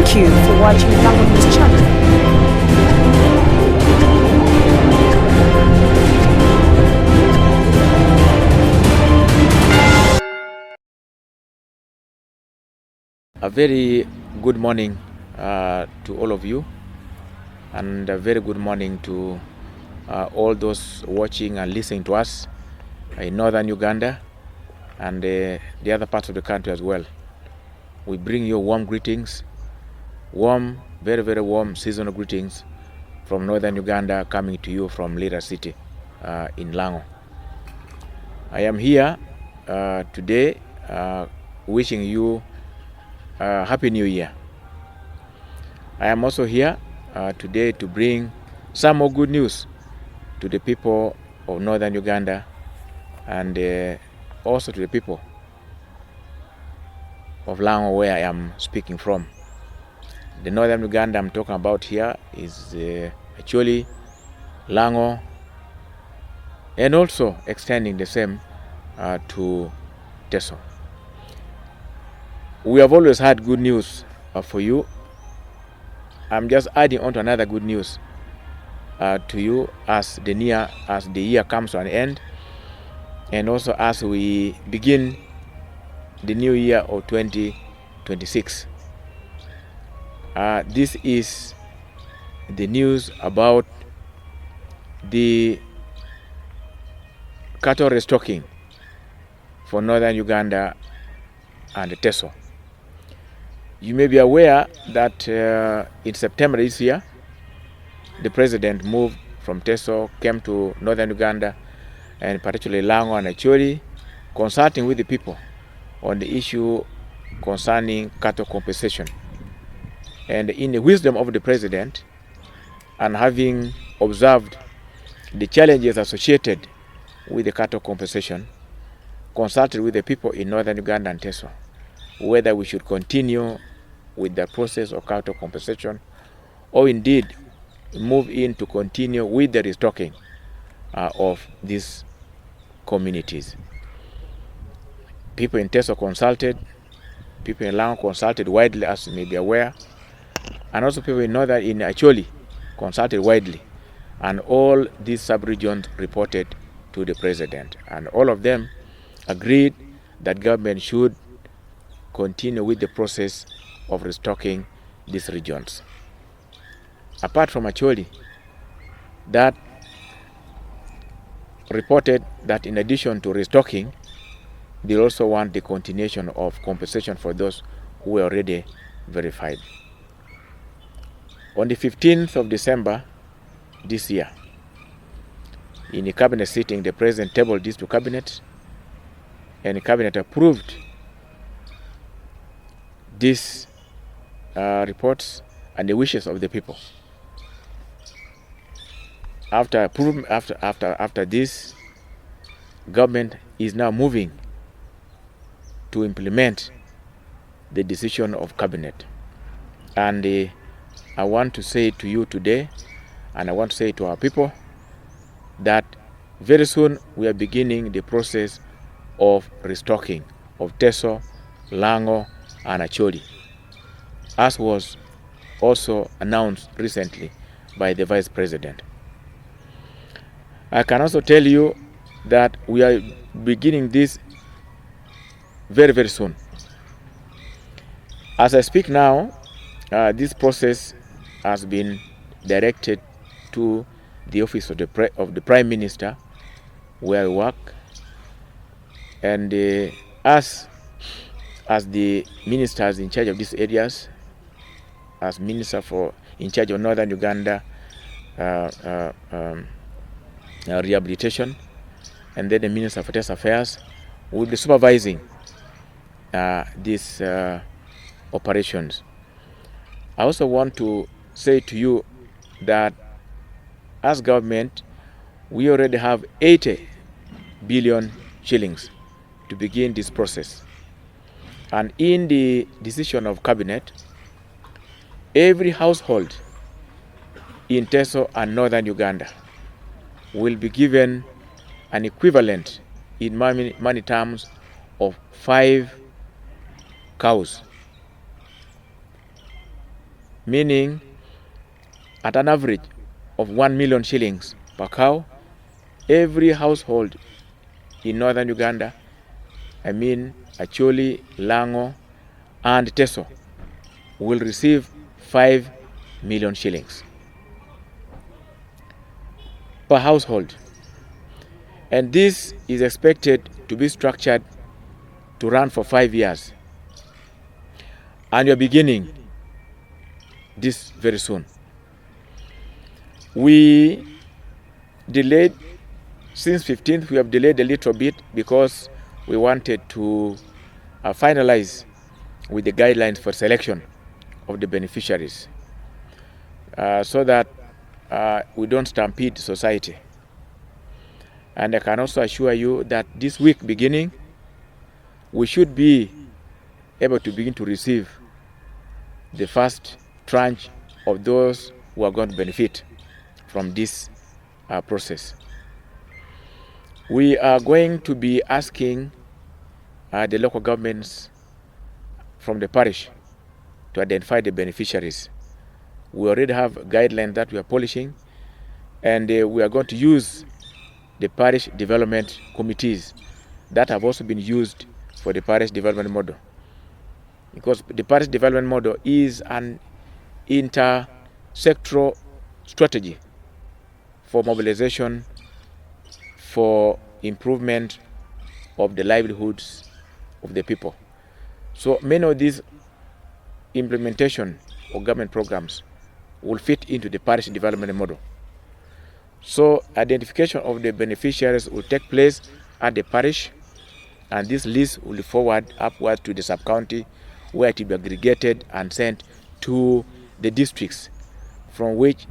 Thank you for watching Lango News channel. A very good morning to all of you, and a very good morning to all those watching and listening to us in Northern Uganda and the other parts of the country as well. We bring you warm greetings, very, very warm seasonal greetings from Northern Uganda, coming to you from Lira City in Lango. I am here today wishing you Happy New Year. I am also here today to bring some more good news to the people of Northern Uganda and also to the people of Lango, where I am speaking from. The Northern Uganda I'm talking about here is Acholi, Lango, and also extending the same to Teso. We have always had good news for you. I'm just adding on to another good news to you as the year comes to an end, and also as we begin the new year of 2026. This is the news about the cattle restocking for Northern Uganda and Teso. You may be aware that in September this year, the president moved from Teso, came to Northern Uganda, and particularly Lango and Acholi, consulting with the people on the issue concerning cattle compensation. And in the wisdom of the president, and having observed the challenges associated with the cattle compensation, consulted with the people in Northern Uganda and Teso whether we should continue with the process of cattle compensation or indeed move in to continue with the restocking of these communities. People in Teso consulted, people in Lango consulted widely, as you may be aware, and also people in Acholi consulted widely, and all these sub-regions reported to the president, and all of them agreed that government should continue with the process of restocking these regions. Apart from Acholi, that reported that in addition to restocking, they also want the continuation of compensation for those who were already verified. On the 15th of December this year, in a cabinet sitting, the president tabled this to cabinet, and the cabinet approved these reports and the wishes of the people. After this, government is now moving to implement the decision of cabinet. And I want to say to you today, and I want to say to our people, that very soon we are beginning the process of restocking of Teso, Lango, and Acholi, as was also announced recently by the Vice President. I can also tell you that we are beginning this very, very soon. As I speak now, this process has been directed to the office of the Prime Minister, where I work, and as the ministers in charge of these areas, as minister in charge of Northern Uganda rehabilitation, and then the Minister for Test Affairs will be supervising these operations. I also want to say to you that as government, we already have 80 billion shillings to begin this process. And in the decision of cabinet, every household in Teso and Northern Uganda will be given an equivalent in money terms of 5 cows. meaning at an average of 1 million shillings per cow, every household in northern Uganda, Acholi, Lango, and Teso, will receive 5 million shillings per household. And this is expected to be structured to run for 5 years. And you're beginning this very soon. We delayed, since 15th, we have delayed a little bit because we wanted to finalize with the guidelines for selection of the beneficiaries so that we don't stampede society. And I can also assure you that this week beginning, we should be able to begin to receive the first tranche of those who are going to benefit from this process. We are going to be asking the local governments from the parish to identify the beneficiaries. We already have guidelines that we are polishing, and we are going to use the parish development committees that have also been used for the parish development model. Because the parish development model is an inter-sectoral strategy for mobilization, for improvement of the livelihoods of the people. So many of these implementation of government programs will fit into the parish development model. So identification of the beneficiaries will take place at the parish, and this list will forward upward to the sub-county, where it will be aggregated and sent to the districts, from which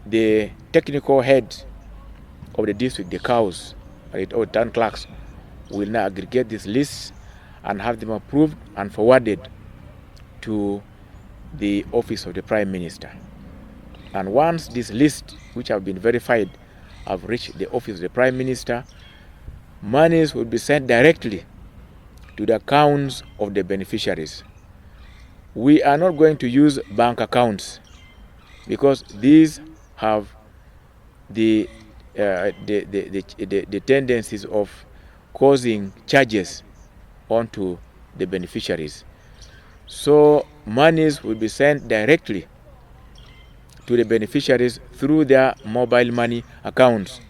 the technical heads of the district, the cows, or town clerks, will now aggregate these lists and have them approved and forwarded to the office of the Prime Minister. And once these lists, which have been verified, have reached the office of the Prime Minister, monies will be sent directly to the accounts of the beneficiaries. We are not going to use bank accounts because these have the tendencies of causing charges onto the beneficiaries. So monies will be sent directly to the beneficiaries through their mobile money accounts,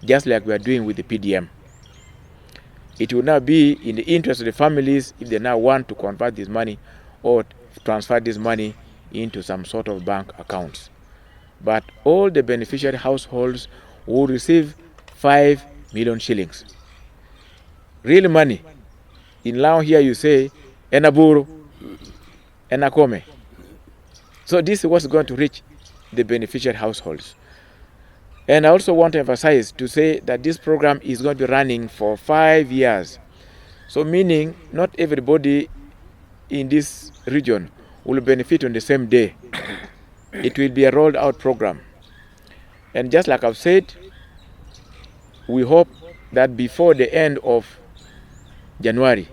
just like we are doing with the PDM. It will now be in the interest of the families if they now want to convert this money or transfer this money into some sort of bank accounts. But all the beneficiary households will receive 5 million shillings. Real money. In Lao here you say, Enaburu, Enakome. So this is what's going to reach the beneficiary households. And I also want to emphasize to say that this program is going to be running for 5 years. So meaning not everybody in this region will benefit on the same day. It will be a rolled out program. And just like I've said, we hope that before the end of January,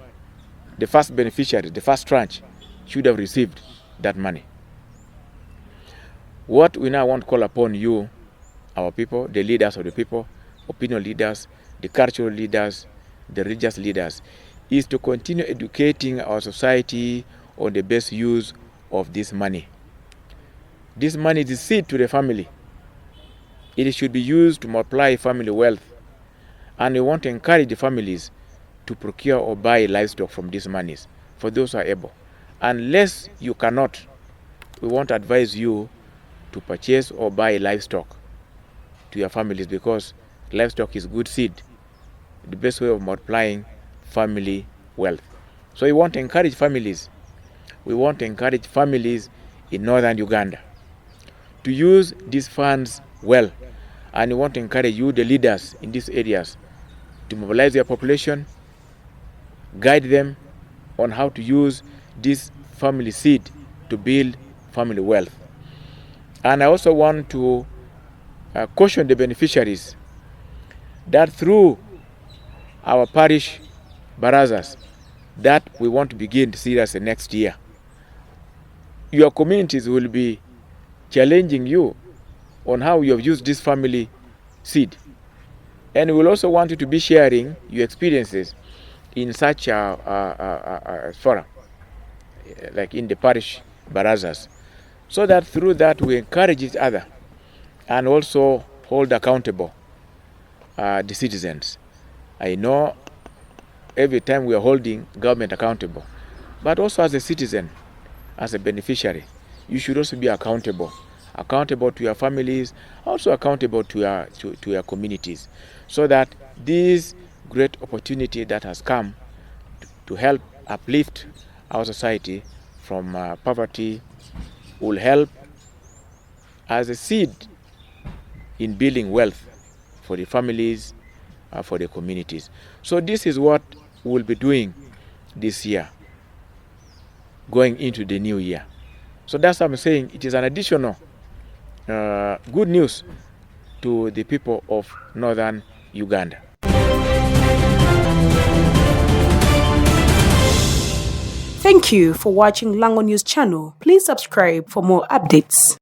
the first beneficiary, the first tranche, should have received that money. What we now want to call upon you, our people, the leaders of the people, opinion leaders, the cultural leaders, the religious leaders, is to continue educating our society on the best use of this money. This money is a seed to the family. It should be used to multiply family wealth. And we want to encourage the families to procure or buy livestock from these monies for those who are able. Unless you cannot, we want to advise you to purchase or buy livestock to your families, because livestock is good seed, the best way of multiplying family wealth. So we want to encourage families. We want to encourage families in northern Uganda to use these funds well. And we want to encourage you, the leaders in these areas, to mobilize their population, guide them on how to use this family seed to build family wealth. And I also want to caution the beneficiaries that through our parish barazas that we want to begin seriously next year, your communities will be challenging you on how you have used this family seed. And we'll also want you to be sharing your experiences in such a forum, like in the parish barazas, so that through that we encourage each other and also hold accountable the citizens. I know every time we are holding government accountable, but also as a citizen, as a beneficiary, you should also be accountable to your families, also accountable to your communities, so that this great opportunity that has come to help uplift our society from poverty will help as a seed in building wealth for the families, for the communities. So this is what we'll be doing this year, going into the new year. So that's what I'm saying. It is an additional good news to the people of Northern Uganda. Thank you for watching Lango News channel. Please subscribe for more updates.